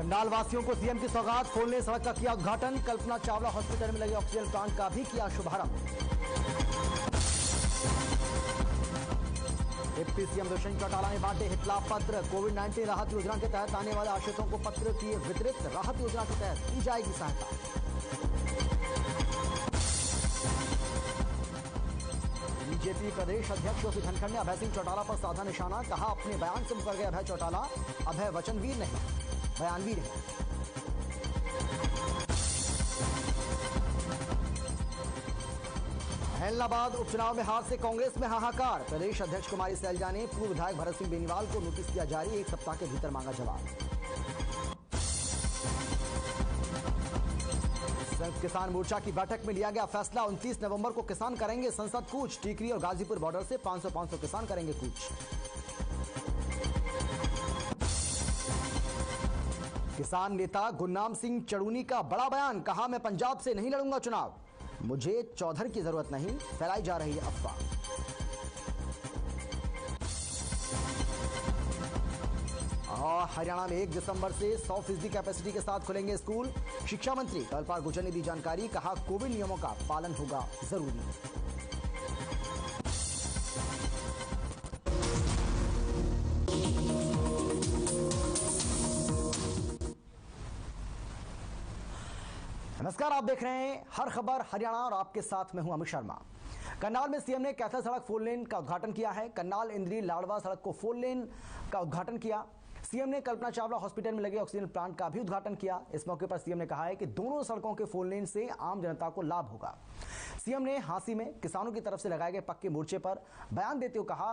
करनाल वासियों को सीएम की सौगात, खोलने सड़क का किया उद्घाटन। कल्पना चावला हॉस्पिटल में लगे ऑक्सीजन प्लांट का भी किया शुभारंभ। डिप्टी सीएम दुष्यंत चौटाला ने बांटे हितलाभ पत्र। कोविड-19 राहत योजना के तहत आने वाले आश्रितों को पत्र किए वितरित। राहत योजना के तहत की जाएगी सहायता। बीजेपी प्रदेश अध्यक्ष ओपी धनखड़ ने अभय सिंह चौटाला पर साधा निशाना। कहा, अपने बयान से मुकर गए अभय चौटाला। अभय वचनवीर नहीं, बयानवीर है। अहमदाबाद उपचुनाव में हार से कांग्रेस में हाहाकार। प्रदेश अध्यक्ष कुमारी सैलजा ने पूर्व विधायक भरत सिंह बेनीवाल को नोटिस किया जारी। 1 सप्ताह के भीतर मांगा जवाब। संयुक्त किसान मोर्चा की बैठक में लिया गया फैसला। 29 नवंबर को किसान करेंगे संसद कूच। टीकरी और गाजीपुर बॉर्डर से 500 किसान करेंगे कूच। किसान नेता गुरनाम सिंह चड़ूनी का बड़ा बयान। कहा, मैं पंजाब से नहीं लड़ूंगा चुनाव, मुझे चौधर की जरूरत नहीं। फैलाई जा रही है अफवाह। और हरियाणा में 1 दिसंबर से 100% कैपेसिटी के साथ खुलेंगे स्कूल। शिक्षा मंत्री कल्पाल गुर्जर ने दी जानकारी। कहा, कोविड नियमों का पालन होगा जरूरी। नमस्कार, आप देख रहे हैं हर खबर हरियाणा और आपके साथ मैं हूं अमित शर्मा। करनाल में सीएम ने कैथल सड़क 4 लेन का उद्घाटन किया है। करनाल इंद्री लाडवा सड़क को 4 लेन का उद्घाटन किया। सीएम ने कल्पना चावला हॉस्पिटल में लगे ऑक्सीजन प्लांट का भी उद्घाटन किया। इस मौके पर सीएम ने कहा है कि दोनों सड़कों के 4 लेन से आम जनता को लाभ होगा। सीएम ने हांसी में किसानों की तरफ से लगाए गए पक्के मोर्चे पर बयान देते हुए कहा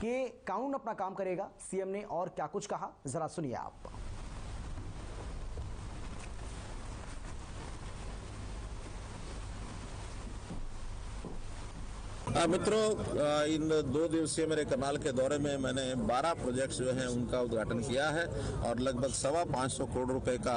कि कानून अपना काम करेगा। सीएम ने और क्या कुछ कहा, जरा सुनिए आप। मित्रों, इन 2 दिवसीय मेरे करनाल के दौरे में मैंने 12 प्रोजेक्ट्स जो हैं उनका उद्घाटन किया है और लगभग 525 करोड़ रुपए का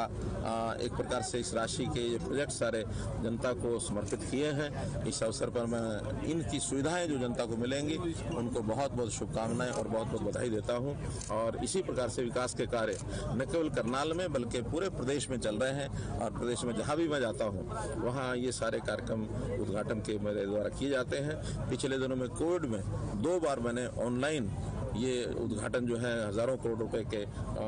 एक प्रकार से इस राशि के ये प्रोजेक्ट सारे जनता को समर्पित किए हैं। इस अवसर पर मैं इनकी सुविधाएं जो जनता को मिलेंगी उनको बहुत बहुत शुभकामनाएं और बहुत बहुत बधाई देता हूं। और इसी प्रकार से विकास के कार्य न केवल करनाल में बल्कि पूरे प्रदेश में चल रहे हैं और प्रदेश में जहां भी मैं जाता हूं वहां ये सारे कार्यक्रम उद्घाटन के मेरे द्वारा किए जाते हैं। पिछले दिनों में कोविड में 2 बार मैंने ऑनलाइन ये उद्घाटन जो है हजारों करोड़ रुपए के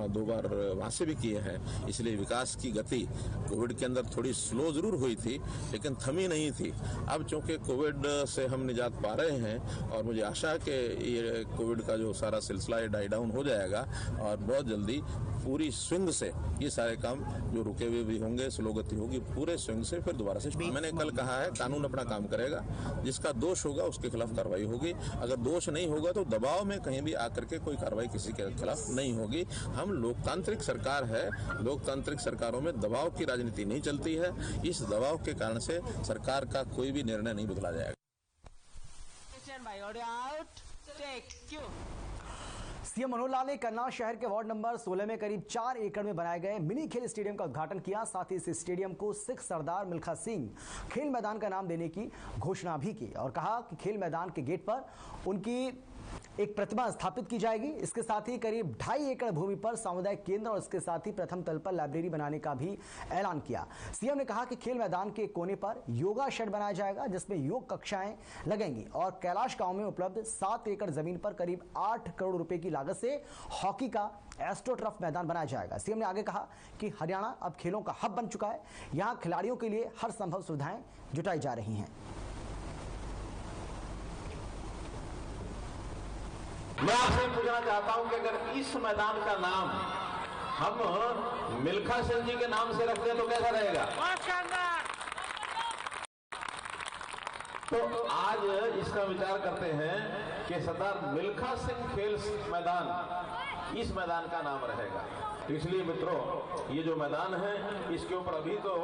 2 बार वहां से भी किए हैं। इसलिए विकास की गति कोविड के अंदर थोड़ी स्लो जरूर हुई थी लेकिन थमी नहीं थी। अब चूंकि कोविड से हम निजात पा रहे हैं और मुझे आशा है कि ये कोविड का जो सारा सिलसिला ये डाई डाउन हो जाएगा और बहुत जल्दी पूरी स्विंग से ये सारे काम जो रुके हुए भी होंगे, स्लो गति होगी, पूरे स्विंग से फिर दोबारा से। मैंने कल कहा है कानून अपना काम करेगा। जिसका दोष होगा उसके खिलाफ कार्रवाई होगी। अगर दोष नहीं होगा तो दबाव में कहीं भी आकर के कोई कार्रवाई किसी के खिलाफ नहीं होगी। हम लोकतांत्रिक सरकार है, लोकतांत्रिक सरकारों में दबाव की राजनीति नहीं चलती है। इस दबाव के कारण से सरकार का कोई भी निर्णय नहीं बदला जाएगा। सीएम मनोहर लाल ने करनाल शहर के वार्ड नंबर 16 में करीब 4 एकड़ में बनाए गए मिनी खेल स्टेडियम का उद्घाटन किया। साथ ही इस स्टेडियम को सिख सरदार मिल्खा सिंह खेल मैदान का नाम देने की घोषणा भी की और कहा कि खेल मैदान के गेट पर उनकी एक प्रतिमा स्थापित की जाएगी। इसके साथ ही करीब 2.5 एकड़ भूमि पर सामुदायिक केंद्र और इसके साथ ही प्रथम तल पर लाइब्रेरी बनाने का भी ऐलान किया। सीएम ने कहा कि खेल मैदान के कोने पर योगा शेड बनाया जाएगा जिसमें योग कक्षाएं लगेंगी और कैलाश गांव में उपलब्ध 7 एकड़ जमीन पर करीब 8 करोड़ रुपए की लागत से हॉकी का एस्ट्रोटर्फ मैदान बनाया जाएगा। सीएम ने आगे कहा कि हरियाणा अब खेलों का हब बन चुका है। यहां खिलाड़ियों के लिए हर संभव सुविधाएं जुटाई जा रही हैं। मैं आपसे पूछना चाहता हूं कि अगर इस मैदान का नाम हम मिल्खा सिंह जी के नाम से रख दें तो कैसा रहेगा? तो आज इसका विचार करते हैं कि सरदार मिल्खा सिंह खेल मैदान इस मैदान का नाम रहेगा। इसलिए मित्रों, ये जो मैदान है इसके ऊपर अभी तो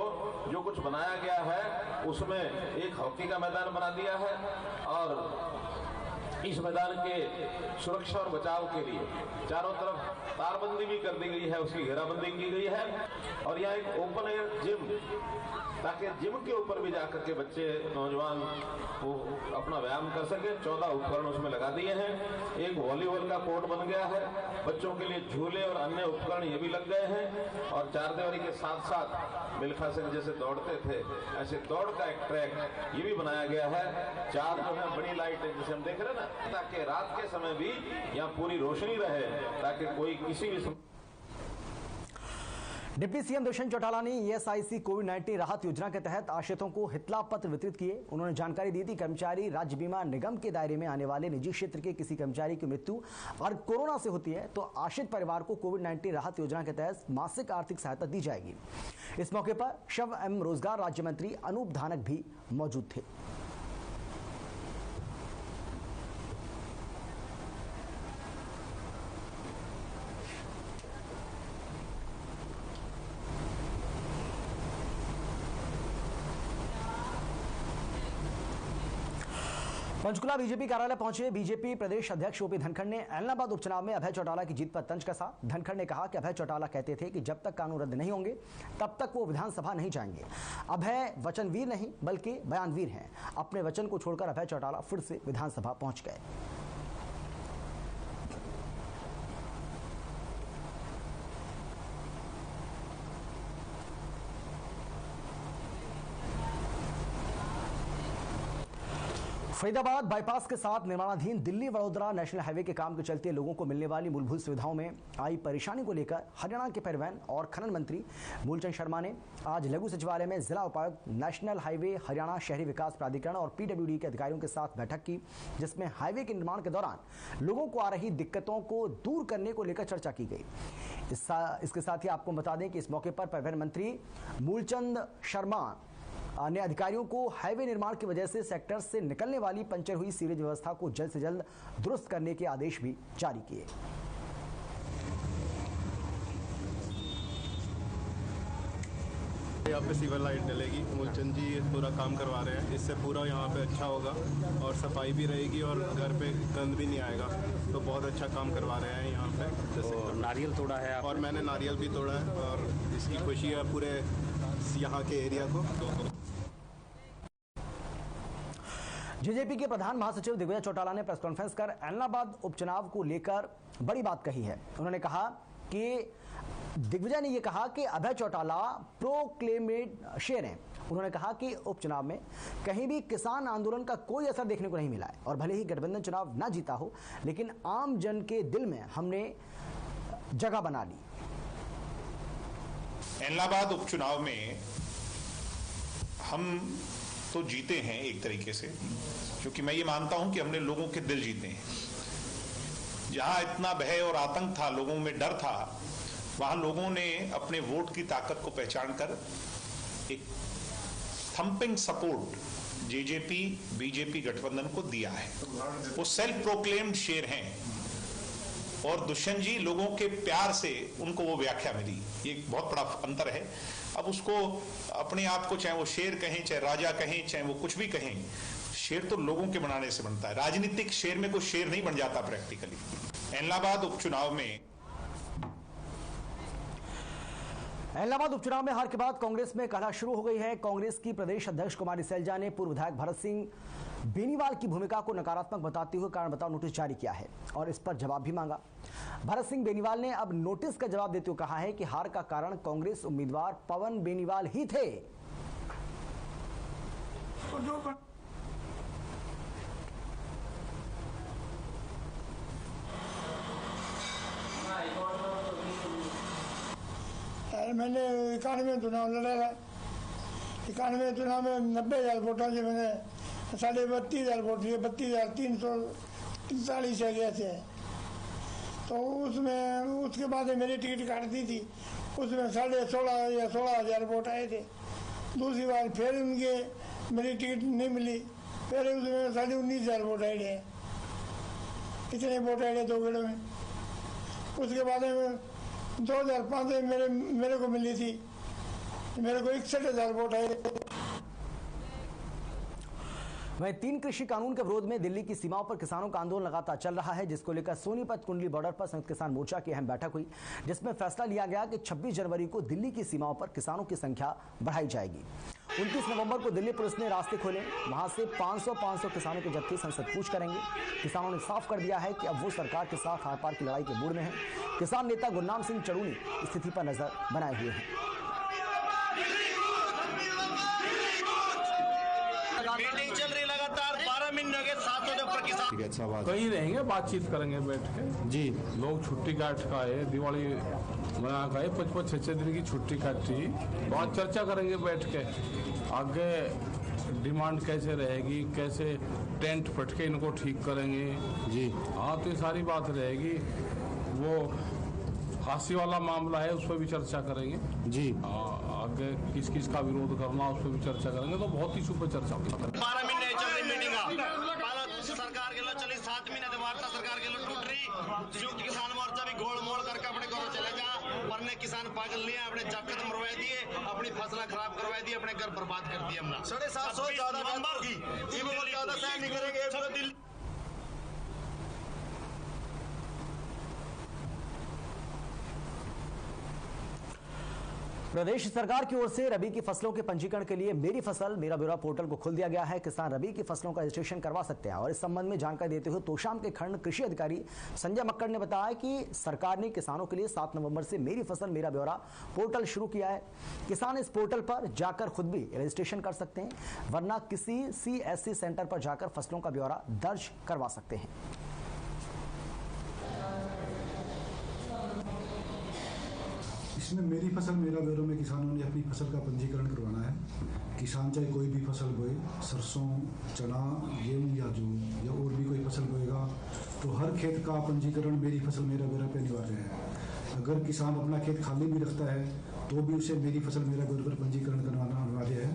जो कुछ बनाया गया है उसमें एक हॉकी का मैदान बना दिया है और इस मैदान के सुरक्षा और बचाव के लिए चारों तरफ तारबंदी भी कर दी गई है, उसकी घेराबंदी की गई है और यहाँ एक ओपन एयर जिम, ताकि जिम के ऊपर भी जाकर के बच्चे नौजवान वो अपना व्यायाम कर सके। 14 उपकरण उसमें लगा दिए हैं। एक वॉलीबॉल का कोर्ट बन गया है, बच्चों के लिए झूले और अन्य उपकरण ये भी लग गए हैं और चारदीवारी के साथ साथ मिल्खा सिंह जैसे दौड़ते थे ऐसे दौड़ का एक ट्रैक ये भी बनाया गया है। 4 जो है बड़ी लाइटें जैसे हम देख रहे हैं ना, ताकि रात के समय भी यहाँ पूरी रोशनी रहे, ताकि कोई किसी भी। डिप्टी सीएम दुष्यंत चौटाला ने ईएसआईसी कोविड-19 राहत योजना के तहत आश्रितों को हितलाभ पत्र वितरित किए। उन्होंने जानकारी दी थी कर्मचारी राज्य बीमा निगम के दायरे में आने वाले निजी क्षेत्र के किसी कर्मचारी की मृत्यु और कोरोना से होती है तो आश्रित परिवार को कोविड-19 राहत योजना के तहत मासिक आर्थिक सहायता दी जाएगी। इस मौके पर श्रम एवं रोजगार राज्य मंत्री अनूप धानक भी मौजूद थे। पंचकुला बीजेपी कार्यालय पहुंचे बीजेपी प्रदेश अध्यक्ष ओपी धनखड़ ने ऐलनाबाद उपचुनाव में अभय चौटाला की जीत पर तंज कसा। धनखड़ ने कहा कि अभय चौटाला कहते थे कि जब तक कानून रद्द नहीं होंगे तब तक वो विधानसभा नहीं जाएंगे। अभय वचनवीर नहीं बल्कि बयानवीर हैं। अपने वचन को छोड़कर अभय चौटाला फिर से विधानसभा पहुंच गए। फरीदाबाद बाईपास के साथ निर्माणाधीन दिल्ली वडोदरा नेशनल हाईवे के काम के चलते लोगों को मिलने वाली मूलभूत सुविधाओं में आई परेशानी को लेकर हरियाणा के परिवहन और खनन मंत्री मूलचंद शर्मा ने आज लघु सचिवालय में जिला उपायुक्त, नेशनल हाईवे, हरियाणा शहरी विकास प्राधिकरण और पीडब्ल्यूडी के अधिकारियों के साथ बैठक की, जिसमें हाईवे के निर्माण के दौरान लोगों को आ रही दिक्कतों को दूर करने को लेकर चर्चा की गई। इसके साथ ही आपको बता दें कि इस मौके पर परिवहन मंत्री मूलचंद शर्मा ने अधिकारियों को हाईवे निर्माण की वजह से सेक्टर से निकलने वाली पंचर हुई सीवरेज व्यवस्था को जल्द से जल्द दुरुस्त करने के आदेश भी जारी किए। यहाँ पे सीवर लाइट डलेगी, मूलचंद जी पूरा काम करवा रहे हैं, इससे पूरा यहाँ पे अच्छा होगा और सफाई भी रहेगी और घर पे गंद भी नहीं आएगा, तो बहुत अच्छा काम करवा रहे हैं यहाँ पे। तो नारियल तोड़ा है और मैंने नारियल भी तोड़ा है और इसकी खुशी है पूरे यहाँ के एरिया को। जेजेपी के प्रधान महासचिव दिग्विजय चौटाला ने प्रेस कॉन्फ्रेंस कर ऐलनाबाद उपचुनाव को लेकर बड़ी बात कही है। उन्होंने कहा कि दिग्विजय ने यह कहा कि अभय चौटाला प्रोक्लेमेड शेर हैं। उन्होंने कहा कि उपचुनाव में कहीं भी किसान आंदोलन का कोई असर देखने को नहीं मिला है और भले ही गठबंधन चुनाव ना जीता हो, लेकिन आम जन के दिल में हमने जगह बना ली। ऐलनाबाद उपचुनाव में हम तो जीते हैं एक तरीके से, क्योंकि मैं ये मानता हूं कि हमने लोगों के दिल जीते हैं। जहां इतना भय और आतंक था, लोगों में डर था, वहां लोगों ने अपने वोट की ताकत को पहचान कर एक थंपिंग सपोर्ट जेजेपी बीजेपी गठबंधन को दिया है। वो सेल्फ प्रोक्लेम्ड शेर हैं और दुष्यंत जी लोगों के प्यार से उनको वो व्याख्या मिली। ये बहुत बड़ा अंतर है। अब उसको अपने आप को चाहे वो शेर कहें, चाहे राजा कहें, चाहे वो कुछ भी कहें, शेर तो लोगों के बनाने से बनता है। राजनीतिक शेर में कोई शेर नहीं बन जाता प्रैक्टिकली। ऐलनाबाद उपचुनाव में हार के बाद कांग्रेस में कलह शुरू हो गई है। कांग्रेस की प्रदेश अध्यक्ष कुमारी सैलजा ने पूर्व विधायक भरत सिंह बेनीवाल की भूमिका को नकारात्मक बताते हुए कारण बताओ नोटिस जारी किया है और इस पर जवाब भी मांगा। भरत सिंह बेनीवाल ने अब नोटिस का जवाब देते हुए कहा है कि हार का कारण कांग्रेस उम्मीदवार पवन बेनीवाल ही थे। मैंने 91 चुनाव लड़ा था। 91 चुनाव में 90,000 वोटों से मैंने 32,500 वोट दिए, 32,343 से गए थे। तो उसमें उसके बाद मेरी टिकट काट दी थी, उसमें 16,500 या 16,000 वोट आए थे। दूसरी बार फिर उनके मेरी टिकट नहीं मिली, फिर उसमें 19,500 वोट आए थे। इतने वोट आए थे 2 गेड़ों में। उसके बाद में 2005 में मेरे को मिली थी, मेरे को 61,000 वोट आए। वहीं 3 कृषि कानून के विरोध में दिल्ली की सीमाओं पर किसानों का आंदोलन लगातार चल रहा है, जिसको लेकर सोनीपत कुंडली बॉर्डर पर संयुक्त किसान मोर्चा की अहम बैठक हुई, जिसमें फैसला लिया गया कि 26 जनवरी को दिल्ली की सीमाओं पर किसानों की संख्या बढ़ाई जाएगी। 29 नवंबर को दिल्ली पुलिस ने रास्ते खोले, वहां से 500 किसानों के जत्थे संसद कूच करेंगे। किसानों ने साफ कर दिया है कि अब वो सरकार के साथ आर पार की लड़ाई के मूड में है। किसान नेता गुरनाम सिंह चड़ूनी स्थिति पर नजर बनाए हुए हैं। मीटिंग चल रही लगातार 12 महीने हो गए, 7 बजे ऊपर किसान अच्छा बात कहीं रहेंगे, बातचीत करेंगे बैठ के जी। लोग छुट्टी काट का है, दिवाली मना का है, 5-6 दिन की छुट्टी काटी, बहुत चर्चा करेंगे बैठ के। आगे डिमांड कैसे रहेगी, कैसे टेंट फटके इनको ठीक करेंगे जी। हाँ, तो ये सारी बात रहेगी। वो फांसी वाला मामला है, उस पर भी चर्चा करेंगे जी। आगे किस किस का विरोध करना उस पर भी चर्चा करेंगे, तो बहुत इशू पर चर्चा होगी। 12 महीने चल रही मीटिंग सरकार के लिए चली, 7 महीने से वार्ता सरकार के लिए टूट रही। संयुक्त किसान मोर्चा भी गोल मोड़ करके अपने घरों चले जा, वरने किसान पागल नहीं है, अपने जाकत मरवा दिए, अपनी फसल खराब करवा दी, अपने घर बर्बाद कर दिए हमने। 750 ज्यादा सहन नहीं करेंगे। प्रदेश सरकार की ओर से रबी की फसलों के पंजीकरण के लिए मेरी फसल मेरा ब्यौरा पोर्टल को खोल दिया गया है। किसान रबी की फसलों का रजिस्ट्रेशन करवा सकते हैं। और इस संबंध में जानकारी देते हुए तोशाम के खंड कृषि अधिकारी संजय मक्कड़ ने बताया कि सरकार ने किसानों के लिए 7 नवंबर से मेरी फसल मेरा ब्यौरा पोर्टल शुरू किया है। किसान इस पोर्टल पर जाकर खुद भी रजिस्ट्रेशन कर सकते हैं, वरना किसी CSC सेंटर पर जाकर फसलों का ब्यौरा दर्ज करवा सकते हैं। इसमें मेरी फसल मेरा ब्यौरा में किसानों ने अपनी फसल का पंजीकरण करवाना है। किसान चाहे कोई भी फसल बोए, सरसों, चना, गेहूँ या जौ या और भी कोई फसल बोएगा, तो हर खेत का पंजीकरण मेरी फसल मेरा ब्यौरा पे अनिवार्य है। अगर किसान अपना खेत खाली भी रखता है तो भी उसे मेरी फसल मेरा ब्यौरा पर पंजीकरण करवाना अनिवार्य है।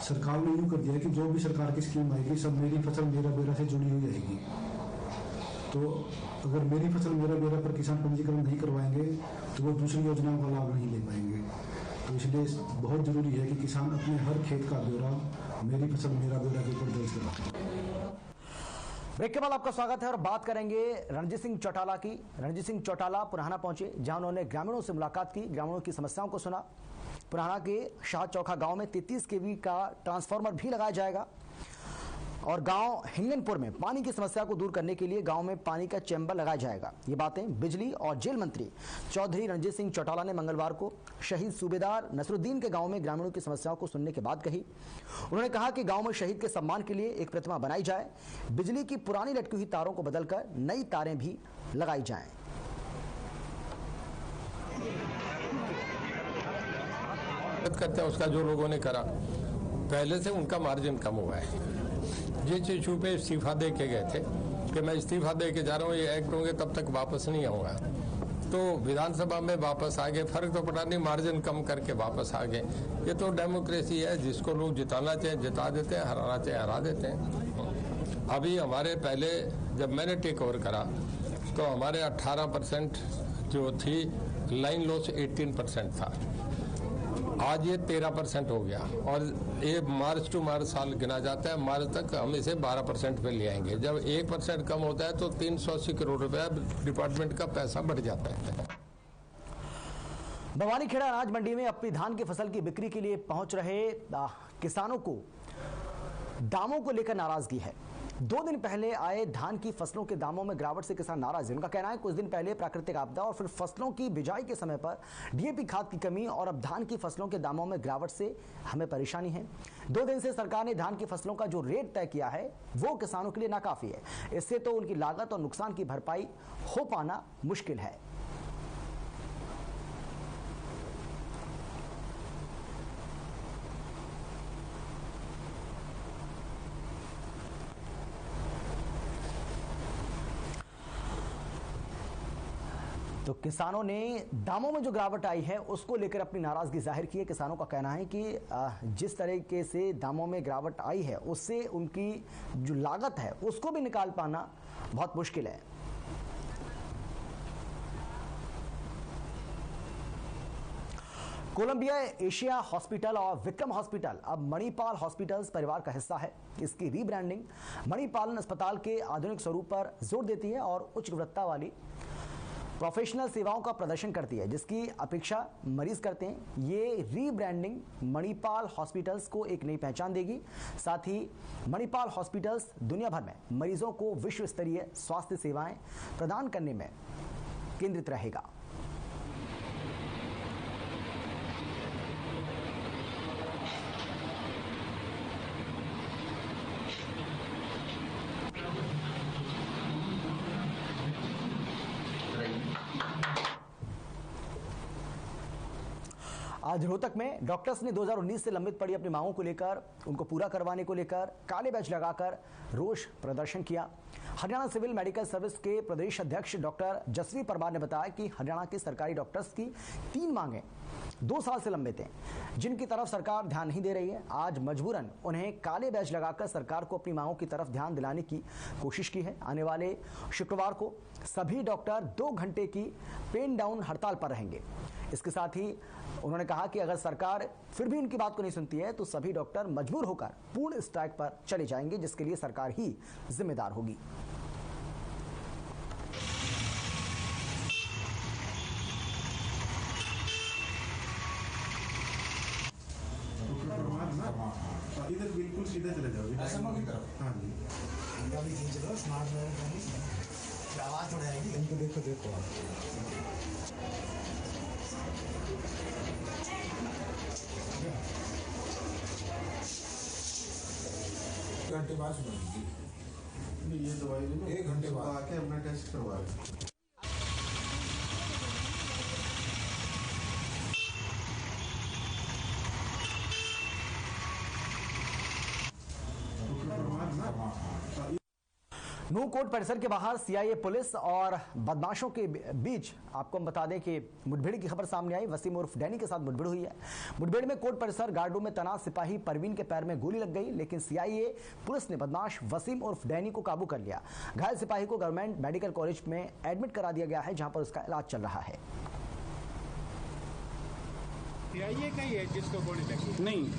सरकार ने यूँ कर दिया है कि जो भी सरकार की स्कीम आएगी सब मेरी फसल मेरा ब्यौरा से जुड़ी हुई रहेगी। तो अगर मेरी फसल मेरा ब्यौरा पर किसान पंजीकरण नहीं करवाएंगे तो वो दूसरी योजनाओं का लाभ नहीं ले पाएंगे। तो इसलिए बहुत जरूरी है कि किसान अपने हर खेत का ब्यौरा मेरी फसल मेरा ब्यौरा के ऊपर दर्ज कराएं। ब्रेक के बाद आपका स्वागत है और बात करेंगे रणजीत सिंह चौटाला की। रणजीत सिंह चौटाला पुराना पहुंचे, जहां उन्होंने ग्रामीणों से मुलाकात की, ग्रामीणों की समस्याओं को सुना। पुराना के शाह चौखा गांव में 33 kV का ट्रांसफार्मर भी लगाया जाएगा और गांव हिंगनपुर में पानी की समस्या को दूर करने के लिए गांव में पानी का चैम्बर लगाया जाएगा। ये बातें बिजली और जेल मंत्री चौधरी रणजीत सिंह चौटाला ने मंगलवार को शहीद सूबेदार नसरुद्दीन के गांव में ग्रामीणों की समस्याओं को सुनने के बाद कही। उन्होंने कहा कि गांव में शहीद के सम्मान के लिए एक प्रतिमा बनाई जाए, बिजली की पुरानी लटकी हुई तारों को बदलकर नई तारें भी लगाई जाएं। करते हैं उसका जो लोगों ने करा, पहले से उनका मार्जिन कम हुआ है। जिस इशू पे इस्तीफा दे के गए थे कि मैं इस्तीफा दे के जा रहा हूँ, ये एक्ट होंगे तब तक वापस नहीं आऊँगा, तो विधानसभा में वापस आ गए। फर्क तो पड़ा नहीं, मार्जिन कम करके वापस आ गए। ये तो डेमोक्रेसी है, जिसको लोग जिताना चाहे जिता देते हैं, हराना चाहे हरा देते हैं। अभी हमारे पहले जब मैंने टेक ओवर करा तो हमारे 18% जो थी लाइन लॉस 18% था, आज ये 13% हो गया और ये मार्च टू मार्च साल गिना जाता है। मार्च तक हम इसे 12% पे ले आएंगे। जब 1% कम होता है तो 380 करोड़ रुपया डिपार्टमेंट का पैसा बढ़ जाता है। भवानीखेड़ा अनाज मंडी में अपनी धान की फसल की बिक्री के लिए पहुंच रहे किसानों को दामों को लेकर नाराजगी है। 2 दिन पहले आए धान की फसलों के दामों में गिरावट से किसान नाराज हैं। उनका कहना है कुछ दिन पहले प्राकृतिक आपदा और फिर फसलों की बिजाई के समय पर DAP खाद की कमी और अब धान की फसलों के दामों में गिरावट से हमें परेशानी है। 2 दिन से सरकार ने धान की फसलों का जो रेट तय किया है वो किसानों के लिए नाकाफी है। इससे तो उनकी लागत और नुकसान की भरपाई हो पाना मुश्किल है। तो किसानों ने दामों में जो गिरावट आई है उसको लेकर अपनी नाराजगी जाहिर की है। किसानों का कहना है कि जिस तरीके से दामों में गिरावट आई है उससे उनकी जो लागत है उसको भी निकाल पाना बहुत मुश्किल है। कोलंबिया एशिया हॉस्पिटल और विक्रम हॉस्पिटल अब मणिपाल हॉस्पिटल्स परिवार का हिस्सा है। इसकी रीब्रांडिंग मणिपालन अस्पताल के आधुनिक स्वरूप पर जोर देती है और उच्च गुणवत्ता वाली प्रोफेशनल सेवाओं का प्रदर्शन करती है, जिसकी अपेक्षा मरीज करते हैं। ये रीब्रांडिंग मणिपाल हॉस्पिटल्स को एक नई पहचान देगी। साथ ही मणिपाल हॉस्पिटल्स दुनिया भर में मरीजों को विश्व स्तरीय स्वास्थ्य सेवाएं प्रदान करने में केंद्रित रहेगा। आज रोहतक में डॉक्टर्स ने 2019 से लंबित पड़ी अपनी मांगों को लेकर, उनको पूरा करवाने को लेकर काले बैच लगाकर रोष प्रदर्शन किया। हरियाणा सिविल मेडिकल सर्विस के प्रदेश अध्यक्ष डॉक्टर जसवीर परमार ने बताया कि हरियाणा के सरकारी डॉक्टर्स की 3 मांगें 2 साल से लंबित हैं, जिनकी तरफ सरकार ध्यान नहीं दे रही है। आज मजबूरन उन्हें काले बैच लगाकर सरकार को अपनी मांगों की तरफ ध्यान दिलाने की कोशिश की है। आने वाले शुक्रवार को सभी डॉक्टर 2 घंटे की पेन डाउन हड़ताल पर रहेंगे। इसके साथ ही उन्होंने कहा कि अगर सरकार फिर भी उनकी बात को नहीं सुनती है तो सभी डॉक्टर मजबूर होकर पूर्ण स्ट्राइक पर चले जाएंगे, जिसके लिए सरकार ही जिम्मेदार होगी। इधर बिल्कुल सीधा चले जाओगे। हाँ जी, आवाज थोड़ी आएगी। इनको देखो देखो घंटे बाद सुनाएंगे। ये दवाई ले लो, 1 घंटे बाद आके अपना टेस्ट करवा लो। नूह कोर्ट परिसर के बाहर सीआईए पुलिस और बदमाशों के बीच आपको हम बता दें कि मुठभेड़ की खबर सामने आई। वसीम उर्फ डैनी के साथ मुठभेड़ हुई है। मुठभेड़ में कोर्ट परिसर गार्ड रूम में तैनात सिपाही परवीन के पैर में गोली लग गई, लेकिन सीआईए पुलिस ने बदमाश वसीम उर्फ डैनी को काबू कर लिया। घायल सिपाही को गवर्नमेंट मेडिकल कॉलेज में एडमिट करा दिया गया है, जहां पर उसका इलाज चल रहा है। सीआईए का ही है जिसको गोली लगी? नहीं,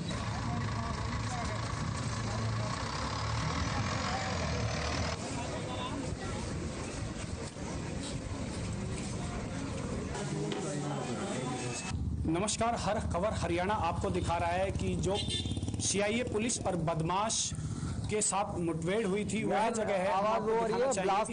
नमस्कार, हर खबर हरियाणा आपको दिखा रहा है कि जो सीआईए पुलिस और बदमाश के साथ मुठभेड़ हुई थी वह जगह है।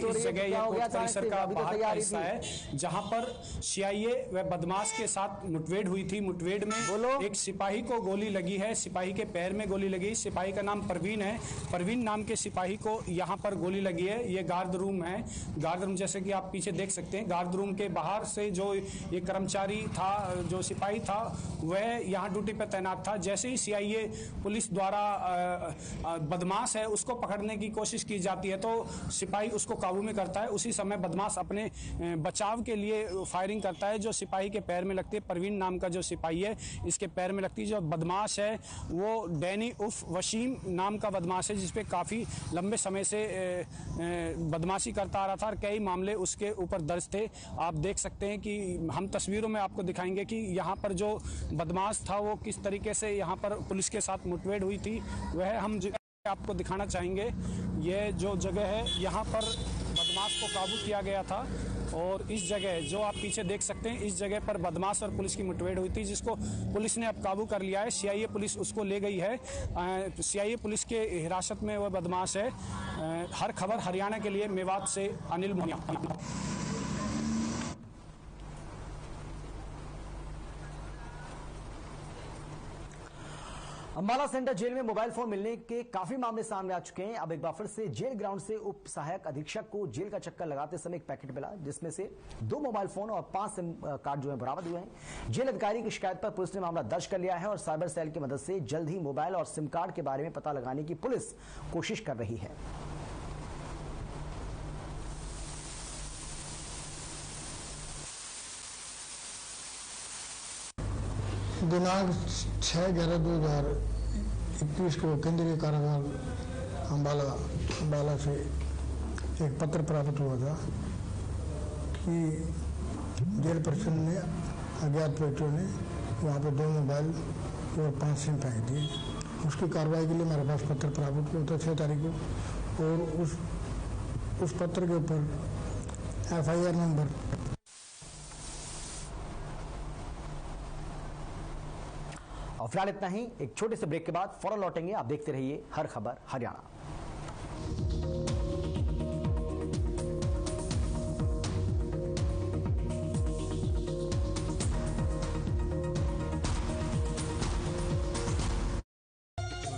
इस जगह ये कोर्ट परिसर का बाहर का हिस्सा है, जहां पर सीआईए व बदमाश के साथ मुठभेड़ हुई थी। मुठभेड़ में एक सिपाही को गोली लगी है, सिपाही के पैर में गोली लगी। सिपाही का नाम परवीन है। परवीन नाम के सिपाही को यहाँ पर गोली लगी है। ये गार्ड रूम है। गार्ड रूम जैसे कि आप पीछे देख सकते हैं। गार्ड रूम के बाहर से जो ये कर्मचारी था, जो सिपाही था, वह यहाँ ड्यूटी पर तैनात था। जैसे ही सीआईए पुलिस द्वारा बदमाश है उसको पकड़ने की कोशिश की जाती है तो सिपाही उसको काबू में करता है। उसी समय बदमाश अपने बचाव के लिए फायरिंग करता है, जो सिपाही के पैर में लगती है। परवीन नाम का जो सिपाही है इसके पैर में लगती है। जो बदमाश है वो डैनी उर्फ वसीम नाम का बदमाश है, जिसपे काफ़ी लंबे समय से बदमाशी करता आ रहा था और कई मामले उसके ऊपर दर्ज थे। आप देख सकते हैं कि हम तस्वीरों में आपको दिखाएंगे कि यहाँ पर जो बदमाश था वो किस तरीके से यहाँ पर पुलिस के साथ मुठभेड़ हुई थी, वह हम आपको दिखाना चाहेंगे। ये जो जगह है यहाँ पर बदमाश को काबू किया गया था और इस जगह जो आप पीछे देख सकते हैं इस जगह पर बदमाश और पुलिस की मुठभेड़ हुई थी, जिसको पुलिस ने अब काबू कर लिया है। सीआईए पुलिस उसको ले गई है। सीआईए पुलिस के हिरासत में वह बदमाश है। हर खबर हरियाणा के लिए मेवात से अनिल मोनिया। अंबाला सेंटर जेल में मोबाइल फोन मिलने के काफी मामले सामने आ चुके हैं। अब एक बार फिर से जेल ग्राउंड से उप सहायक अधीक्षक को जेल का चक्कर लगाते समय एक पैकेट मिला, जिसमें से 2 मोबाइल फोन और 5 सिम कार्ड जो है बरामद हुए हैं। जेल अधिकारी की शिकायत पर पुलिस ने मामला दर्ज कर लिया है और साइबर सेल की मदद से जल्द ही मोबाइल और सिम कार्ड के बारे में पता लगाने की पुलिस कोशिश कर रही है। दिनांक 6/11/2021 को केंद्रीय कारागार अंबाला से एक पत्र प्राप्त हुआ था कि जेल प्रशासन ने अज्ञात व्यक्तियों ने वहाँ पे 2 मोबाइल और 5 सिम फेंक दिए। उसकी कार्रवाई के लिए मेरे पास पत्र प्राप्त हुआ था 6 तारीख को, और उस पत्र के ऊपर FIR नंबर। और फिलहाल इतना ही। एक छोटे से ब्रेक के बाद फौरन लौटेंगे। आप देखते रहिए हर खबर हरियाणा।